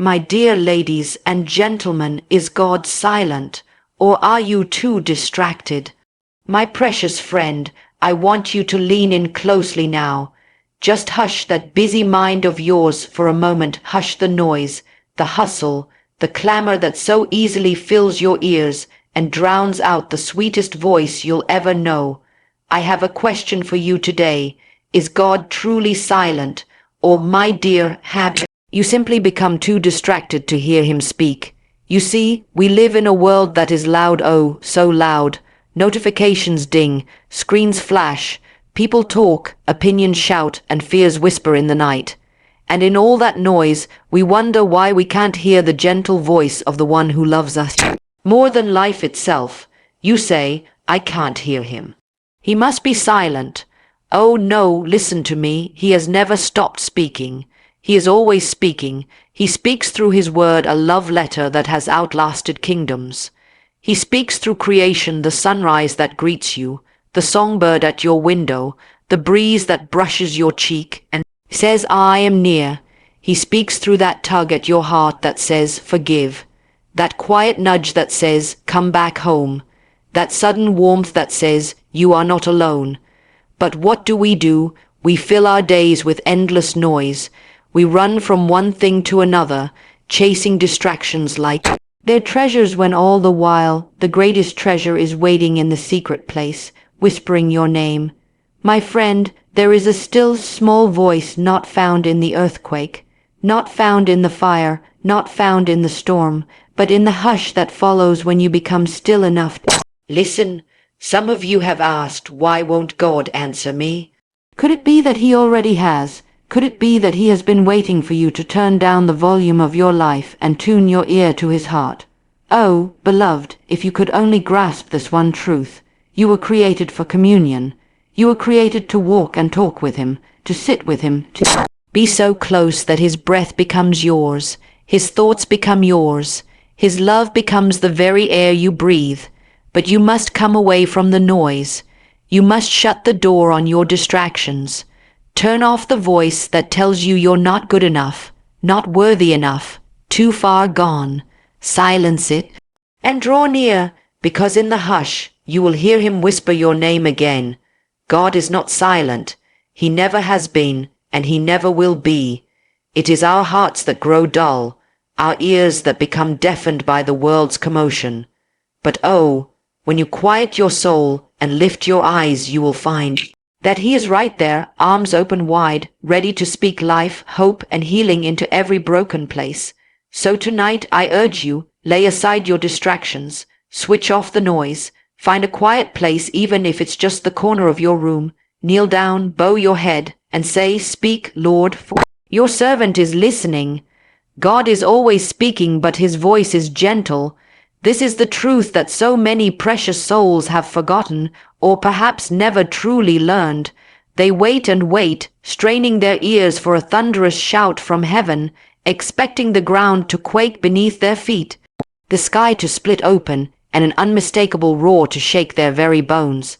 My dear ladies and gentlemen, is God silent, or are you too distracted? My precious friend, I want you to lean in closely now. Just hush that busy mind of yours for a moment. Hush the noise, the hustle, the clamor that so easily fills your ears and drowns out the sweetest voice you'll ever know. I have a question for you today. Is God truly silent, or, my dear, have you simply become too distracted to hear him speak? You see, we live in a world that is loud, oh, so loud. Notifications ding, screens flash, people talk, opinions shout, and fears whisper in the night. And in all that noise, we wonder why we can't hear the gentle voice of the one who loves us more than life itself. You say, I can't hear him. He must be silent. Oh no, listen to me. He has never stopped speaking. He is always speaking. He speaks through his word, a love letter that has outlasted kingdoms. He speaks through creation, the sunrise that greets you, the songbird at your window, the breeze that brushes your cheek and says, I am near. He speaks through that tug at your heart that says, forgive, that quiet nudge that says, come back home, that sudden warmth that says, you are not alone. But what do? We fill our days with endless noise. We run from one thing to another, chasing distractions like they're treasures, when all the while the greatest treasure is waiting in the secret place, whispering your name. My friend, there is a still small voice not found in the earthquake, not found in the fire, not found in the storm, but in the hush that follows when you become still enough to listen. Some of you have asked, why won't God answer me? Could it be that he already has? Could it be that he has been waiting for you to turn down the volume of your life and tune your ear to his heart? Oh, beloved, if you could only grasp this one truth. You were created for communion. You were created to walk and talk with him, to sit with him, to be so close that his breath becomes yours, his thoughts become yours, his love becomes the very air you breathe. But you must come away from the noise. You must shut the door on your distractions. Turn off the voice that tells you you're not good enough, not worthy enough, too far gone. Silence it and draw near, because in the hush you will hear him whisper your name again. God is not silent. He never has been, and he never will be. It is our hearts that grow dull, our ears that become deafened by the world's commotion. But oh, when you quiet your soul and lift your eyes, you will find that he is right there, arms open wide, ready to speak life, hope, and healing into every broken place. So tonight I urge you, lay aside your distractions, switch off the noise, find a quiet place, even if it's just the corner of your room, kneel down, bow your head, and say, speak, Lord, for your servant is listening. God is always speaking, but his voice is gentle. This is the truth that so many precious souls have forgotten, or perhaps never truly learned. They wait and wait, straining their ears for a thunderous shout from heaven, expecting the ground to quake beneath their feet, the sky to split open, and an unmistakable roar to shake their very bones.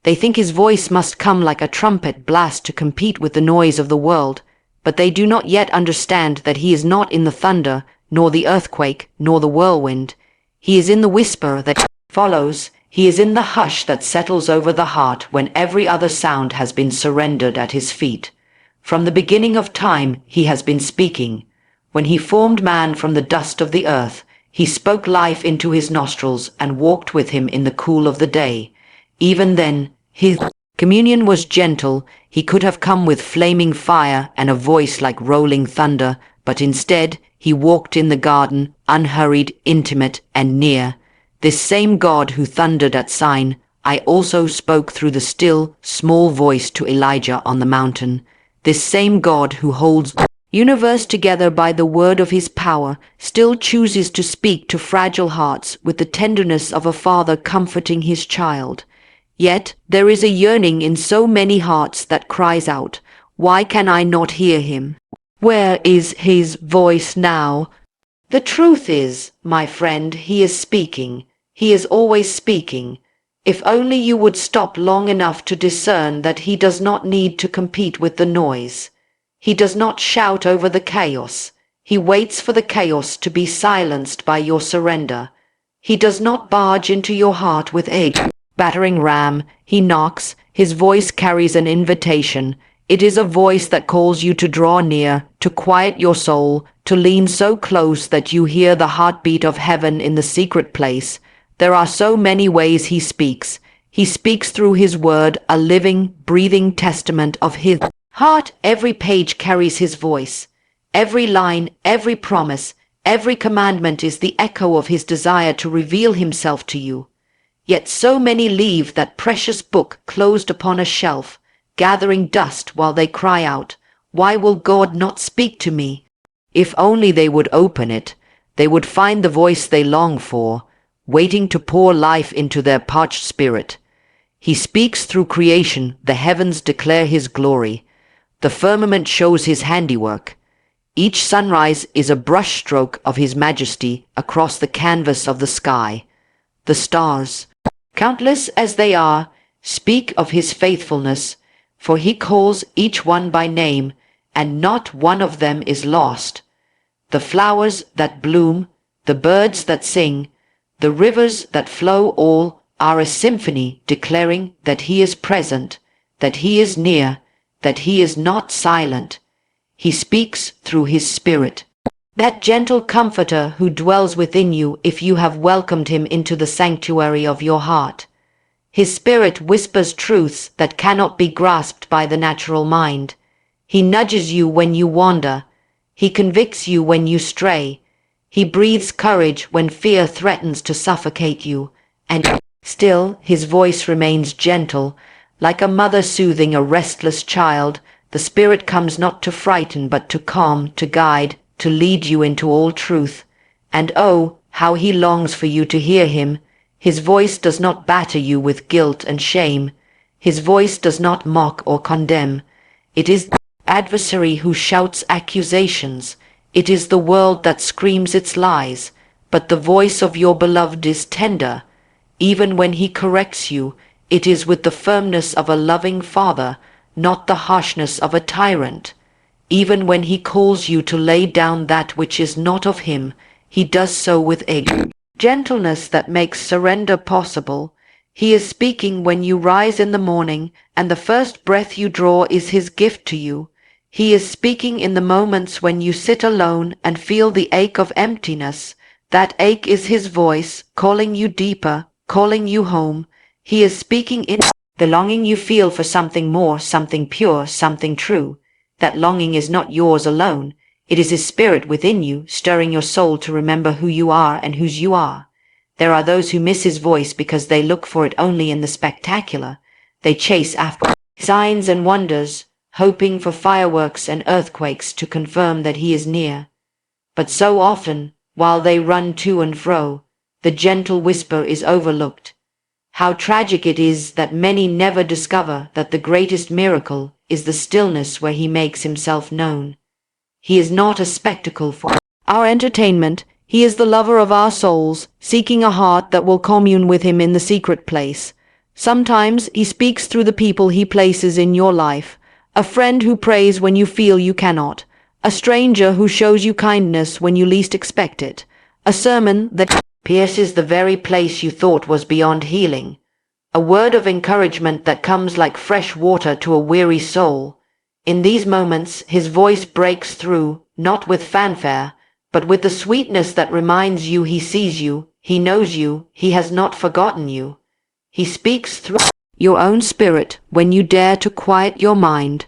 They think his voice must come like a trumpet blast to compete with the noise of the world, but they do not yet understand that he is not in the thunder, nor the earthquake, nor the whirlwind. He is in the whisper that follows. He is in the hush that settles over the heart when every other sound has been surrendered at his feet. From the beginning of time he has been speaking. When he formed man from the dust of the earth, he spoke life into his nostrils and walked with him in the cool of the day. Even then, his communion was gentle. He could have come with flaming fire and a voice like rolling thunder, but instead he walked in the garden, unhurried, intimate, and near. This same God who thundered at Sinai, I also spoke through the still, small voice to Elijah on the mountain. This same God who holds the universe together by the word of his power still chooses to speak to fragile hearts with the tenderness of a father comforting his child. Yet there is a yearning in so many hearts that cries out, why can I not hear him? Where is his voice now? The truth is, my friend, he is speaking. He is always speaking. If only you would stop long enough to discern that he does not need to compete with the noise. He does not shout over the chaos. He waits for the chaos to be silenced by your surrender. He does not barge into your heart with a battering ram. He knocks. His voice carries an invitation. It is a voice that calls you to draw near, to quiet your soul, to lean so close that you hear the heartbeat of heaven in the secret place. There are so many ways he speaks. He speaks through his word, a living, breathing testament of his heart. Every page carries his voice. Every line, every promise, every commandment is the echo of his desire to reveal himself to you. Yet so many leave that precious book closed upon a shelf, gathering dust while they cry out, "Why will God not speak to me?" If only they would open it, they would find the voice they long for, waiting to pour life into their parched spirit. He speaks through creation. The heavens declare his glory. The firmament shows his handiwork. Each sunrise is a brushstroke of his majesty across the canvas of the sky. The stars, countless as they are, speak of his faithfulness, for he calls each one by name, and not one of them is lost. The flowers that bloom, the birds that sing, the rivers that flow, all are a symphony declaring that he is present, that he is near, that he is not silent. He speaks through his spirit, that gentle comforter who dwells within you if you have welcomed him into the sanctuary of your heart. His spirit whispers truths that cannot be grasped by the natural mind. He nudges you when you wander. He convicts you when you stray. He breathes courage when fear threatens to suffocate you. And still his voice remains gentle, like a mother soothing a restless child. The Spirit comes not to frighten but to calm, to guide, to lead you into all truth. And oh, how he longs for you to hear him. His voice does not batter you with guilt and shame. His voice does not mock or condemn. It is the adversary who shouts accusations. It is the world that screams its lies. But the voice of your beloved is tender. Even when he corrects you, it is with the firmness of a loving father, not the harshness of a tyrant. Even when he calls you to lay down that which is not of him, he does so with a gentleness that makes surrender possible. He is speaking when you rise in the morning, and the first breath you draw is his gift to you. He is speaking in the moments when you sit alone and feel the ache of emptiness. That ache is his voice, calling you deeper, calling you home. He is speaking in the longing you feel for something more, something pure, something true. That longing is not yours alone. It is his spirit within you, stirring your soul to remember who you are and whose you are. There are those who miss his voice because they look for it only in the spectacular. They chase after signs and wonders, hoping for fireworks and earthquakes to confirm that he is near. But so often, while they run to and fro, the gentle whisper is overlooked. How tragic it is that many never discover that the greatest miracle is the stillness where he makes himself known. He is not a spectacle for our entertainment. He is the lover of our souls, seeking a heart that will commune with him in the secret place. Sometimes he speaks through the people he places in your life, a friend who prays when you feel you cannot, a stranger who shows you kindness when you least expect it, a sermon that pierces the very place you thought was beyond healing, a word of encouragement that comes like fresh water to a weary soul. In these moments his voice breaks through, not with fanfare, but with the sweetness that reminds you he sees you, he knows you, he has not forgotten you. He speaks through your own spirit when you dare to quiet your mind,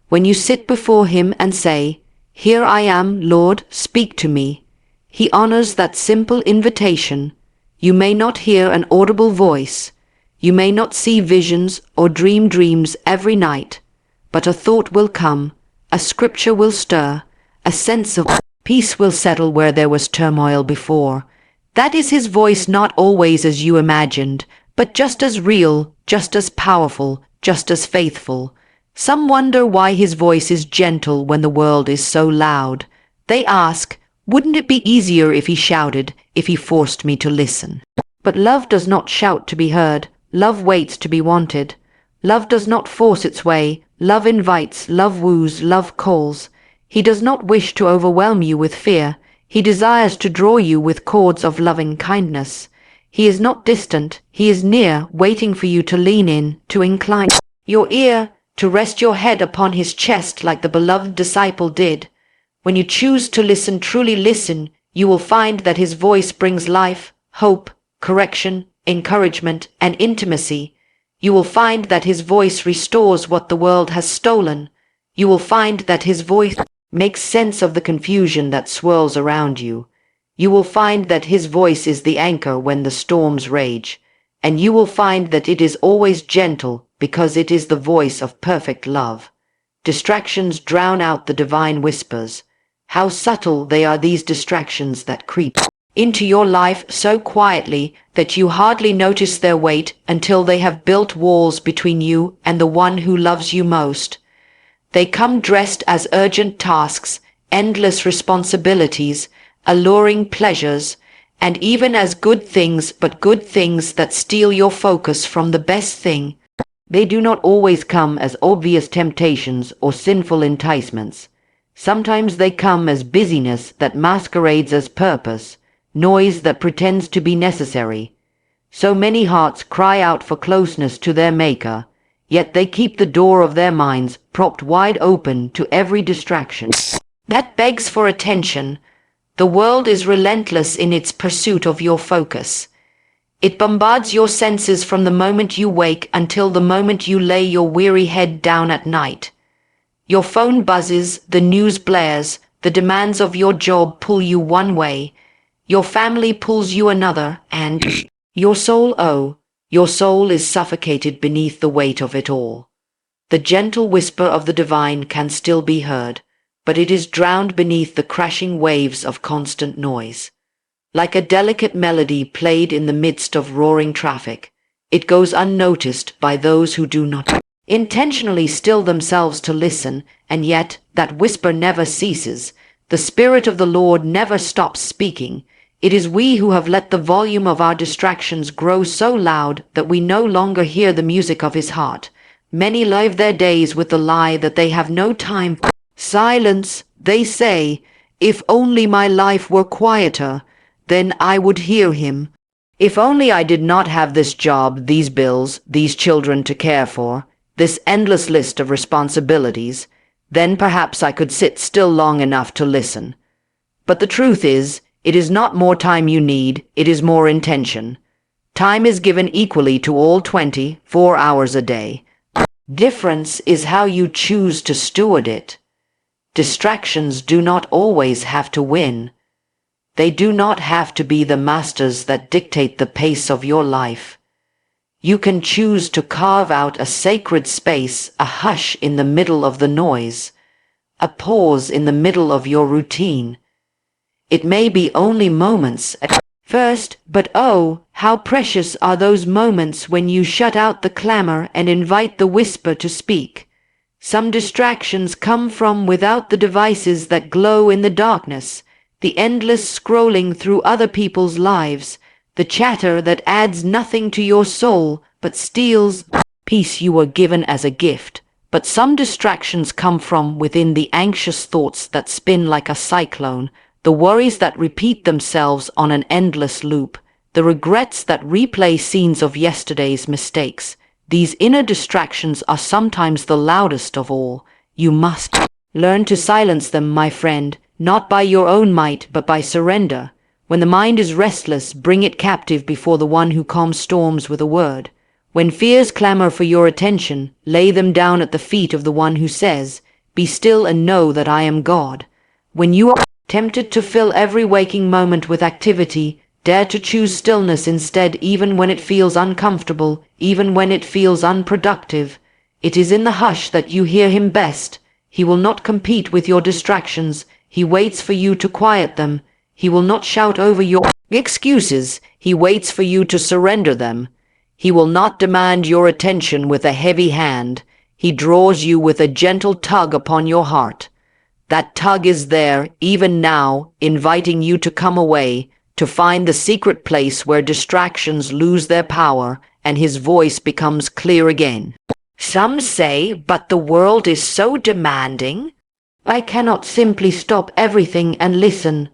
when you sit before him and say, "Here I am, Lord, speak to me." He honors that simple invitation. You may not hear an audible voice. You may not see visions or dream dreams every night, but a thought will come, a scripture will stir, a sense of peace will settle where there was turmoil before. That is his voice, not always as you imagined, but just as real, just as powerful, just as faithful. Some wonder why his voice is gentle when the world is so loud. They ask, wouldn't it be easier if he shouted, if he forced me to listen? But love does not shout to be heard. Love waits to be wanted. Love does not force its way. Love invites, love woos, love calls. He does not wish to overwhelm you with fear. He desires to draw you with cords of loving kindness. He is not distant, he is near, waiting for you to lean in, to incline your ear, to rest your head upon his chest like the beloved disciple did. When you choose to listen, truly listen, you will find that his voice brings life, hope, correction, encouragement, and intimacy. You will find that his voice restores what the world has stolen. You will find that his voice makes sense of the confusion that swirls around you. You will find that his voice is the anchor when the storms rage. And you will find that it is always gentle because it is the voice of perfect love. Distractions drown out the divine whispers. How subtle they are, these distractions that creep into your life so quietly that you hardly notice their weight until they have built walls between you and the one who loves you most. They come dressed as urgent tasks, endless responsibilities, alluring pleasures, and even as good things, but good things that steal your focus from the best thing. They do not always come as obvious temptations or sinful enticements. Sometimes they come as busyness that masquerades as purpose, noise that pretends to be necessary. So many hearts cry out for closeness to their Maker, yet they keep the door of their minds propped wide open to every distraction that begs for attention. The world is relentless in its pursuit of your focus. It bombards your senses from the moment you wake until the moment you lay your weary head down at night. Your phone buzzes, the news blares, the demands of your job pull you one way, your family pulls you another, and your soul is suffocated beneath the weight of it all. The gentle whisper of the divine can still be heard, but it is drowned beneath the crashing waves of constant noise. Like a delicate melody played in the midst of roaring traffic, it goes unnoticed by those who do not intentionally still themselves to listen, and yet that whisper never ceases. The Spirit of the Lord never stops speaking. It is we who have let the volume of our distractions grow so loud that we no longer hear the music of his heart. Many live their days with the lie that they have no time for silence. They say, "If only my life were quieter, then I would hear him. If only I did not have this job, these bills, these children to care for, this endless list of responsibilities, then perhaps I could sit still long enough to listen." But the truth is, it is not more time you need, it is more intention. Time is given equally to all 24 hours a day. Difference is how you choose to steward it. Distractions do not always have to win. They do not have to be the masters that dictate the pace of your life. You can choose to carve out a sacred space, a hush in the middle of the noise, a pause in the middle of your routine. It may be only moments at first, but oh, how precious are those moments when you shut out the clamor and invite the whisper to speak. Some distractions come from without, the devices that glow in the darkness, the endless scrolling through other people's lives, the chatter that adds nothing to your soul but steals peace you were given as a gift. But some distractions come from within, the anxious thoughts that spin like a cyclone, the worries that repeat themselves on an endless loop, the regrets that replay scenes of yesterday's mistakes. These inner distractions are sometimes the loudest of all. You must learn to silence them, my friend, not by your own might, but by surrender. When the mind is restless, bring it captive before the one who calms storms with a word. When fears clamor for your attention, lay them down at the feet of the one who says, "Be still and know that I am God." When you are tempted to fill every waking moment with activity, dare to choose stillness instead, even when it feels uncomfortable, even when it feels unproductive. It is in the hush that you hear him best. He will not compete with your distractions. He waits for you to quiet them. He will not shout over your excuses. He waits for you to surrender them. He will not demand your attention with a heavy hand. He draws you with a gentle tug upon your heart. That tug is there, even now, inviting you to come away, to find the secret place where distractions lose their power and his voice becomes clear again. Some say, "But the world is so demanding." I cannot simply stop everything and listen.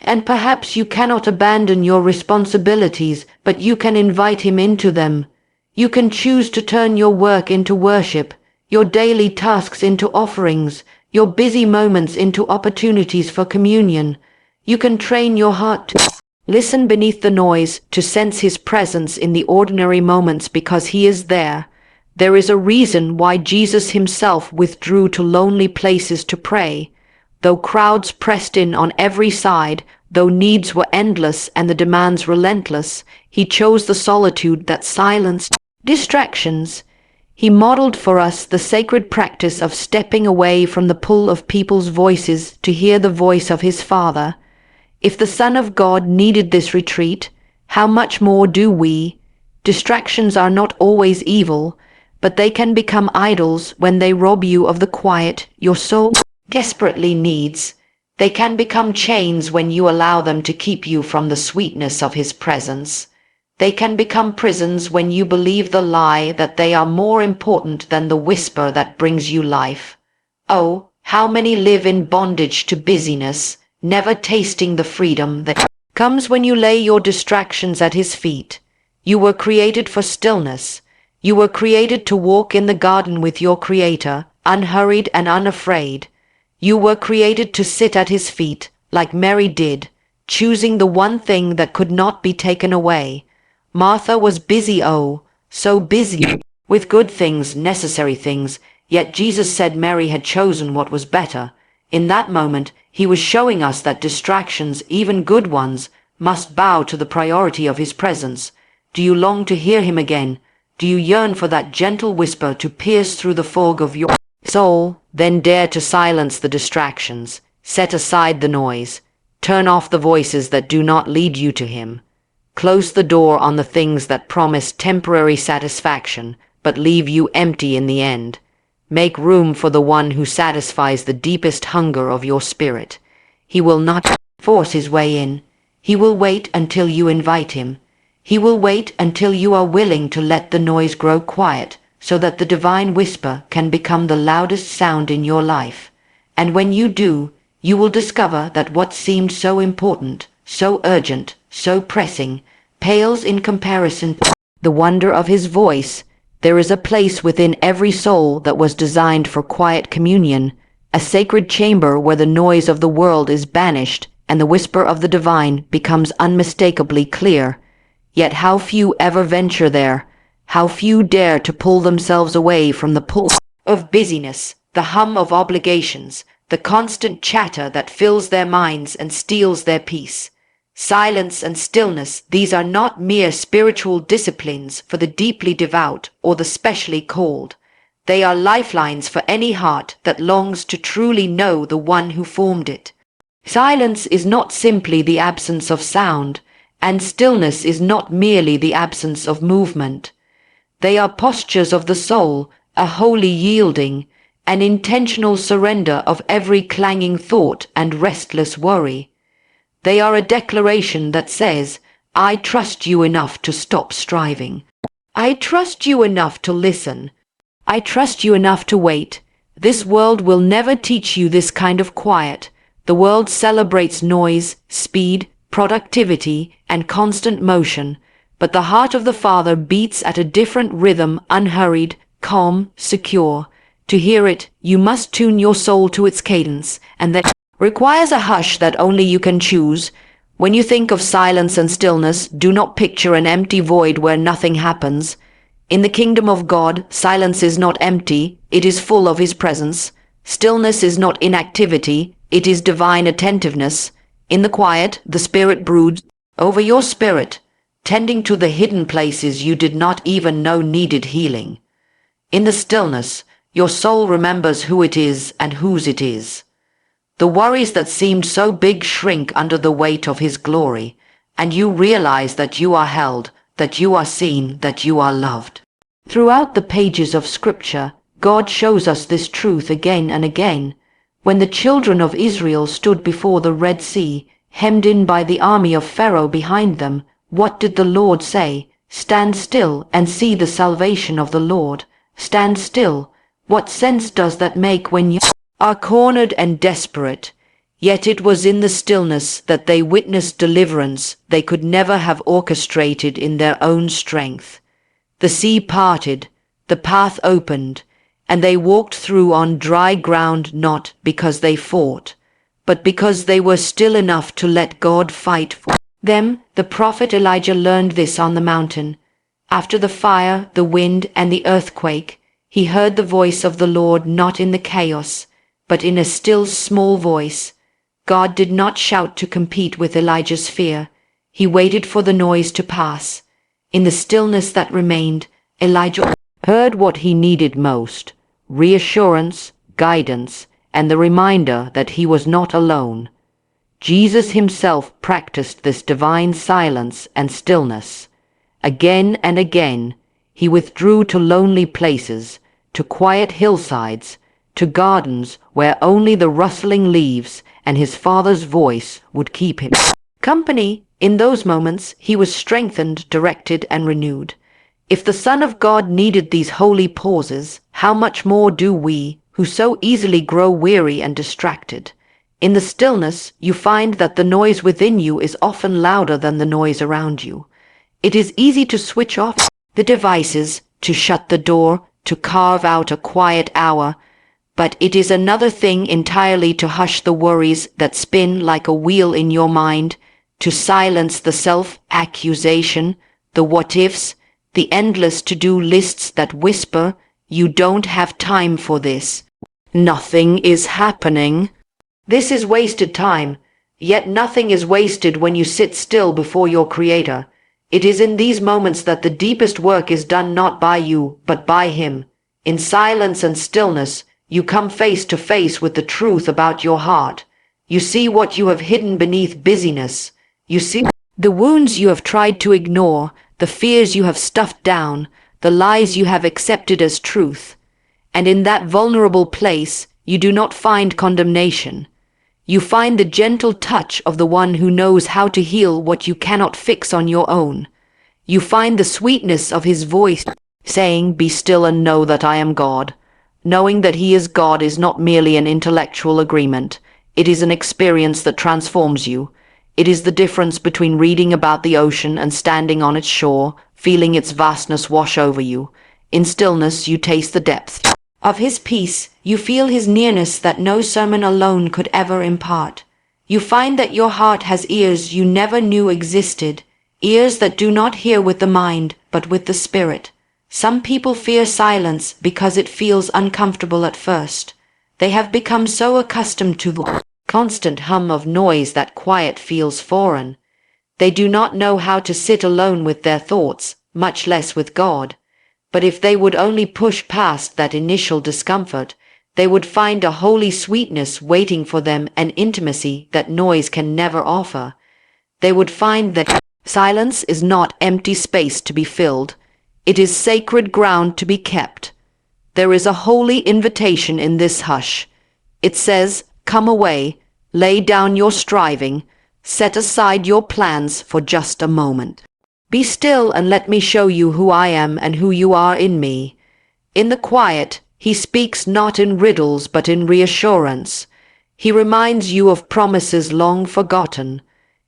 And perhaps you cannot abandon your responsibilities, but you can invite him into them. You can choose to turn your work into worship, your daily tasks into offerings, your busy moments into opportunities for communion. You can train your heart to listen beneath the noise, to sense his presence in the ordinary moments because he is there. There is a reason why Jesus himself withdrew to lonely places to pray. Though crowds pressed in on every side, though needs were endless and the demands relentless, he chose the solitude that silenced distractions. He modeled for us the sacred practice of stepping away from the pull of people's voices to hear the voice of his Father. If the Son of God needed this retreat, how much more do we? Distractions are not always evil, but they can become idols when they rob you of the quiet your soul desperately needs. They can become chains when you allow them to keep you from the sweetness of his presence. They can become prisons when you believe the lie that they are more important than the whisper that brings you life. Oh, how many live in bondage to busyness, never tasting the freedom that comes when you lay your distractions at his feet. You were created for stillness. You were created to walk in the garden with your Creator, unhurried and unafraid. You were created to sit at his feet, like Mary did, choosing the one thing that could not be taken away. Martha was busy, oh, so busy, with good things, necessary things, yet Jesus said Mary had chosen what was better. In that moment, he was showing us that distractions, even good ones, must bow to the priority of his presence. Do you long to hear him again? Do you yearn for that gentle whisper to pierce through the fog of your soul? Then dare to silence the distractions. Set aside the noise. Turn off the voices that do not lead you to him. Close the door on the things that promise temporary satisfaction, but leave you empty in the end. Make room for the one who satisfies the deepest hunger of your spirit. He will not force his way in. He will wait until you invite him. He will wait until you are willing to let the noise grow quiet, so that the divine whisper can become the loudest sound in your life. And when you do, you will discover that what seemed so important, so urgent, so pressing, pales in comparison to the wonder of his voice. There is a place within every soul that was designed for quiet communion, a sacred chamber where the noise of the world is banished and the whisper of the divine becomes unmistakably clear. Yet how few ever venture there, how few dare to pull themselves away from the pull of busyness, the hum of obligations, the constant chatter that fills their minds and steals their peace. Silence and stillness, these are not mere spiritual disciplines for the deeply devout or the specially called. They are lifelines for any heart that longs to truly know the one who formed it. Silence is not simply the absence of sound, and stillness is not merely the absence of movement. They are postures of the soul, a holy yielding, an intentional surrender of every clanging thought and restless worry. They are a declaration that says, I trust you enough to stop striving. I trust you enough to listen. I trust you enough to wait. This world will never teach you this kind of quiet. The world celebrates noise, speed, productivity, and constant motion, but the heart of the Father beats at a different rhythm, unhurried, calm, secure. To hear it, you must tune your soul to its cadence, and that requires a hush that only you can choose. When you think of silence and stillness, do not picture an empty void where nothing happens. In the kingdom of God, silence is not empty, it is full of his presence. Stillness is not inactivity, it is divine attentiveness. In the quiet, the Spirit broods over your spirit, tending to the hidden places you did not even know needed healing. In the stillness, your soul remembers who it is and whose it is. The worries that seemed so big shrink under the weight of his glory, and you realize that you are held, that you are seen, that you are loved. Throughout the pages of Scripture, God shows us this truth again and again. When the children of Israel stood before the Red Sea, hemmed in by the army of Pharaoh behind them, what did the Lord say? Stand still and see the salvation of the Lord. Stand still. What sense does that make when you are cornered and desperate, yet it was in the stillness that they witnessed deliverance they could never have orchestrated in their own strength. The sea parted, the path opened, and they walked through on dry ground not because they fought, but because they were still enough to let God fight for them. The prophet Elijah learned this on the mountain. After the fire, the wind, and the earthquake, he heard the voice of the Lord not in the chaos, but in a still small voice. God did not shout to compete with Elijah's fear. He waited for the noise to pass. In the stillness that remained, Elijah heard what he needed most: reassurance, guidance, and the reminder that he was not alone. Jesus himself practiced this divine silence and stillness. Again and again, he withdrew to lonely places, to quiet hillsides, to gardens where only the rustling leaves and his Father's voice would keep him company. In those moments, he was strengthened, directed, and renewed. If the Son of God needed these holy pauses, how much more do we, who so easily grow weary and distracted? In the stillness, you find that the noise within you is often louder than the noise around you. It is easy to switch off the devices, to shut the door, to carve out a quiet hour, but it is another thing entirely to hush the worries that spin like a wheel in your mind, to silence the self-accusation, the what-ifs, the endless to-do lists that whisper, "You don't have time for this. Nothing is happening." This is wasted time, yet nothing is wasted when you sit still before your Creator. It is in these moments that the deepest work is done, not by you, but by Him. In silence and stillness, you come face to face with the truth about your heart. You see what you have hidden beneath busyness. You see the wounds you have tried to ignore, the fears you have stuffed down, the lies you have accepted as truth. And in that vulnerable place, you do not find condemnation. You find the gentle touch of the one who knows how to heal what you cannot fix on your own. You find the sweetness of his voice saying, "Be still and know that I am God." Knowing that he is God is not merely an intellectual agreement. It is an experience that transforms you. It is the difference between reading about the ocean and standing on its shore, feeling its vastness wash over you. In stillness, you taste the depth of his peace. You feel his nearness that no sermon alone could ever impart. You find that your heart has ears you never knew existed, ears that do not hear with the mind, but with the spirit. Some people fear silence because it feels uncomfortable at first. They have become so accustomed to the constant hum of noise that quiet feels foreign. They do not know how to sit alone with their thoughts, much less with God. But if they would only push past that initial discomfort, they would find a holy sweetness waiting for them, an intimacy that noise can never offer. They would find that silence is not empty space to be filled. It is sacred ground to be kept. There is a holy invitation in this hush. It says, "Come away, lay down your striving, set aside your plans for just a moment. Be still and let me show you who I am and who you are in me." In the quiet, he speaks not in riddles but in reassurance. He reminds you of promises long forgotten.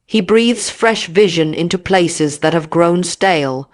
He breathes fresh vision into places that have grown stale.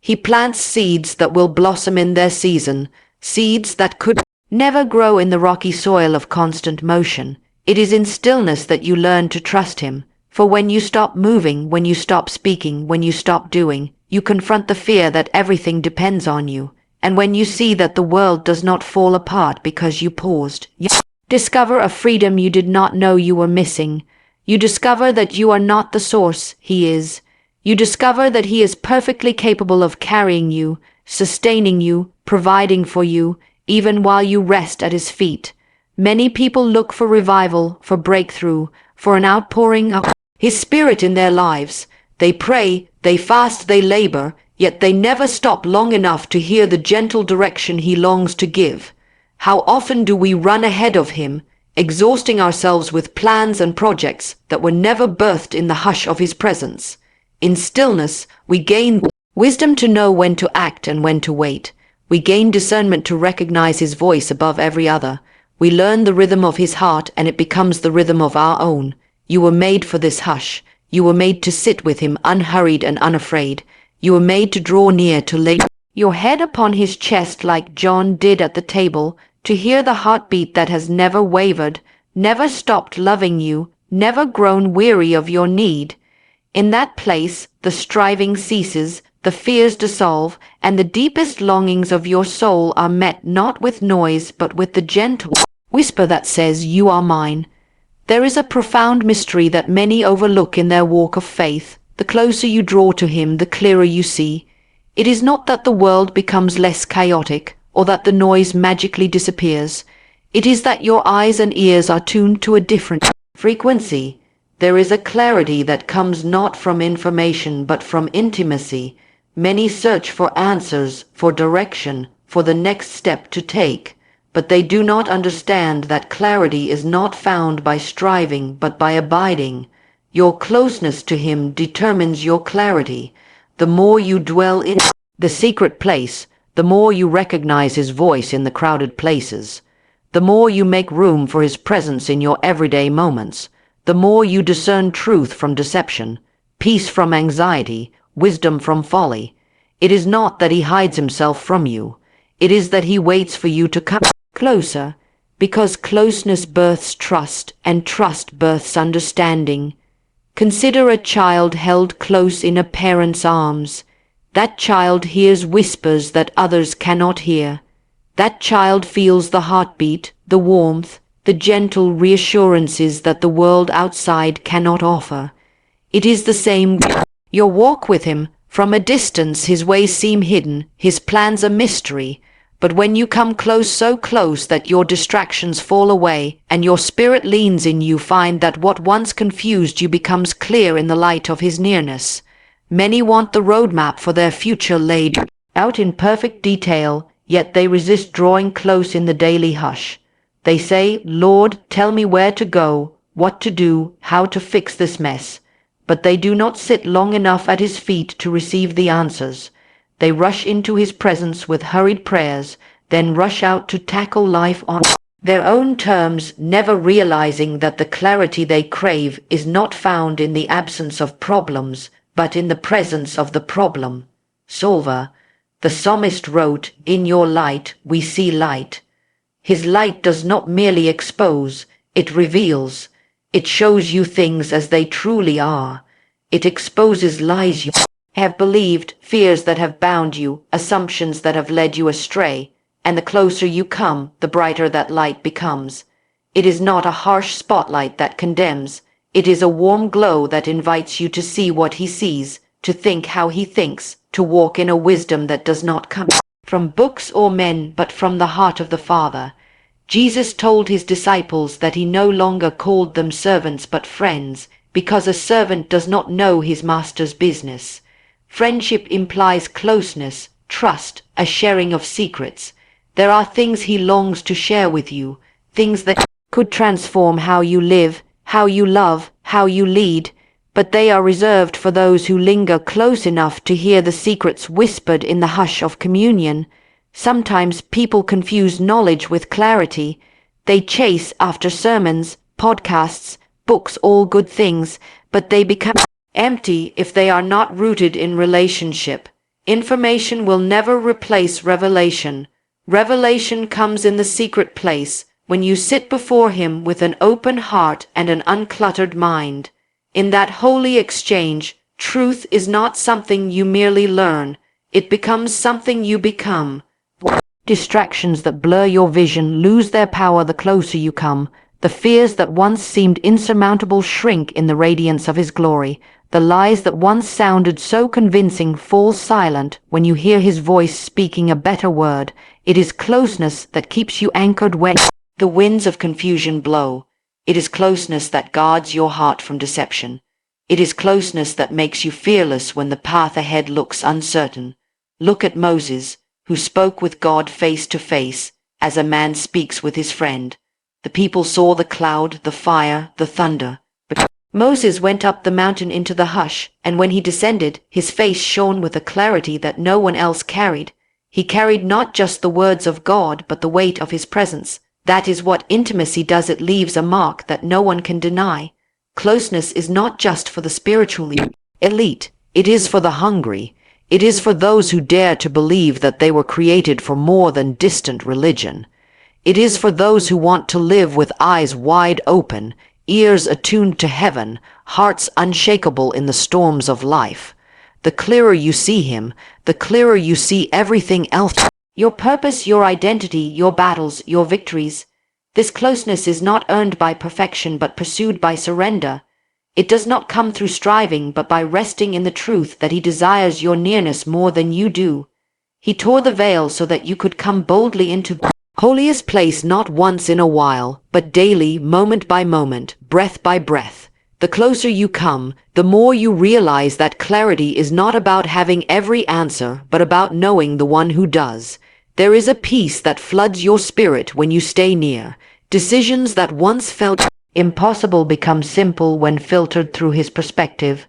He plants seeds that will blossom in their season, seeds that could never grow in the rocky soil of constant motion. It is in stillness that you learn to trust him. For when you stop moving, when you stop speaking, when you stop doing, you confront the fear that everything depends on you. And when you see that the world does not fall apart because you paused, you discover a freedom you did not know you were missing. You discover that you are not the source, he is. You discover that he is perfectly capable of carrying you, sustaining you, providing for you, even while you rest at his feet. Many people look for revival, for breakthrough, for an outpouring of his Spirit in their lives. They pray, they fast, they labor, yet they never stop long enough to hear the gentle direction he longs to give. How often do we run ahead of him, exhausting ourselves with plans and projects that were never birthed in the hush of his presence? In stillness, we gain wisdom to know when to act and when to wait. We gain discernment to recognize his voice above every other. We learn the rhythm of his heart, and it becomes the rhythm of our own. You were made for this hush. You were made to sit with him, unhurried and unafraid. You were made to draw near, to lay your head upon his chest like John did at the table, to hear the heartbeat that has never wavered, never stopped loving you, never grown weary of your need. In that place the striving ceases, the fears dissolve, and the deepest longings of your soul are met not with noise but with the gentle whisper that says, "You are mine." There is a profound mystery that many overlook in their walk of faith. The closer you draw to him, the clearer you see. It is not that the world becomes less chaotic, or that the noise magically disappears. It is that your eyes and ears are tuned to a different frequency. There is a clarity that comes not from information but from intimacy. Many search for answers, for direction, for the next step to take, but they do not understand that clarity is not found by striving but by abiding. Your closeness to him determines your clarity. The more you dwell in the secret place, the more you recognize his voice in the crowded places. The more you make room for his presence in your everyday moments, the more you discern truth from deception, peace from anxiety, wisdom from folly. It is not that he hides himself from you. It is that he waits for you to come closer, because closeness births trust, and trust births understanding. Consider a child held close in a parent's arms. That child hears whispers that others cannot hear. That child feels the heartbeat, the warmth, the gentle reassurances that the world outside cannot offer. It is the same your walk with him. From a distance his ways seem hidden, his plans a mystery, but when you come close, so close that your distractions fall away and your spirit leans in, you find that what once confused you becomes clear in the light of his nearness. Many want the roadmap for their future laid out in perfect detail, yet they resist drawing close in the daily hush. They say, "Lord, tell me where to go, what to do, how to fix this mess." But they do not sit long enough at his feet to receive the answers. They rush into his presence with hurried prayers, then rush out to tackle life on their own terms, never realizing that the clarity they crave is not found in the absence of problems, but in the presence of the problem solver. The psalmist wrote, "In your light we see light." His light does not merely expose, it reveals. It shows you things as they truly are. It exposes lies you have believed, fears that have bound you, assumptions that have led you astray, and the closer you come, the brighter that light becomes. It is not a harsh spotlight that condemns. It is a warm glow that invites you to see what he sees, to think how he thinks, to walk in a wisdom that does not come from books or men, but from the heart of the Father. Jesus told his disciples that he no longer called them servants but friends, because a servant does not know his master's business. Friendship implies closeness, trust, a sharing of secrets. There are things he longs to share with you, things that could transform how you live, how you love, how you lead, but they are reserved for those who linger close enough to hear the secrets whispered in the hush of communion. Sometimes people confuse knowledge with clarity. They chase after sermons, podcasts, books, all good things, but they become empty if they are not rooted in relationship. Information will never replace revelation. Revelation comes in the secret place, when you sit before him with an open heart and an uncluttered mind. In that holy exchange, truth is not something you merely learn, it becomes something you become. Distractions that blur your vision lose their power the closer you come. The fears that once seemed insurmountable shrink in the radiance of his glory. The lies that once sounded so convincing fall silent when you hear his voice speaking a better word. It is closeness that keeps you anchored when the winds of confusion blow. It is closeness that guards your heart from deception. It is closeness that makes you fearless when the path ahead looks uncertain. Look at Moses, who spoke with God face to face, as a man speaks with his friend. The people saw the cloud, the fire, the thunder. But Moses went up the mountain into the hush, and when he descended, his face shone with a clarity that no one else carried. He carried not just the words of God, but the weight of his presence, That is what intimacy does. It leaves a mark that no one can deny. Closeness is not just for the spiritually elite. It is for the hungry. It is for those who dare to believe that they were created for more than distant religion. It is for those who want to live with eyes wide open, ears attuned to heaven, hearts unshakable in the storms of life. The clearer you see him, the clearer you see everything else. Your purpose, your identity, your battles, your victories. This closeness is not earned by perfection but pursued by surrender. It does not come through striving but by resting in the truth that he desires your nearness more than you do. He tore the veil so that you could come boldly into the holiest place, not once in a while, but daily, moment by moment, breath by breath. The closer you come, the more you realize that clarity is not about having every answer, but about knowing the one who does. There is a peace that floods your spirit when you stay near. Decisions that once felt impossible become simple when filtered through his perspective.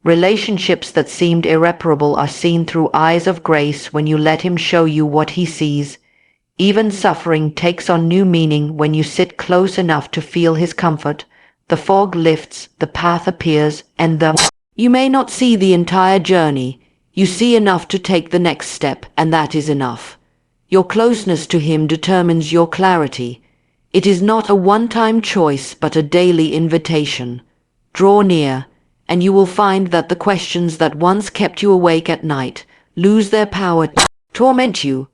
Relationships that seemed irreparable are seen through eyes of grace when you let him show you what he sees. Even suffering takes on new meaning when you sit close enough to feel his comfort. The fog lifts, the path appears, and you may not see the entire journey. You see enough to take the next step, and that is enough. Your closeness to him determines your clarity. It is not a one-time choice, but a daily invitation. Draw near, and you will find that the questions that once kept you awake at night lose their power to torment you.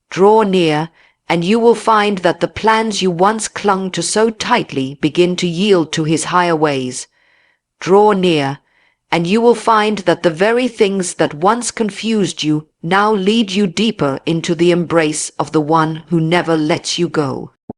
Draw near, and you will find that the plans you once clung to so tightly begin to yield to his higher ways. Draw near, and you will find that the very things that once confused you now lead you deeper into the embrace of the one who never lets you go.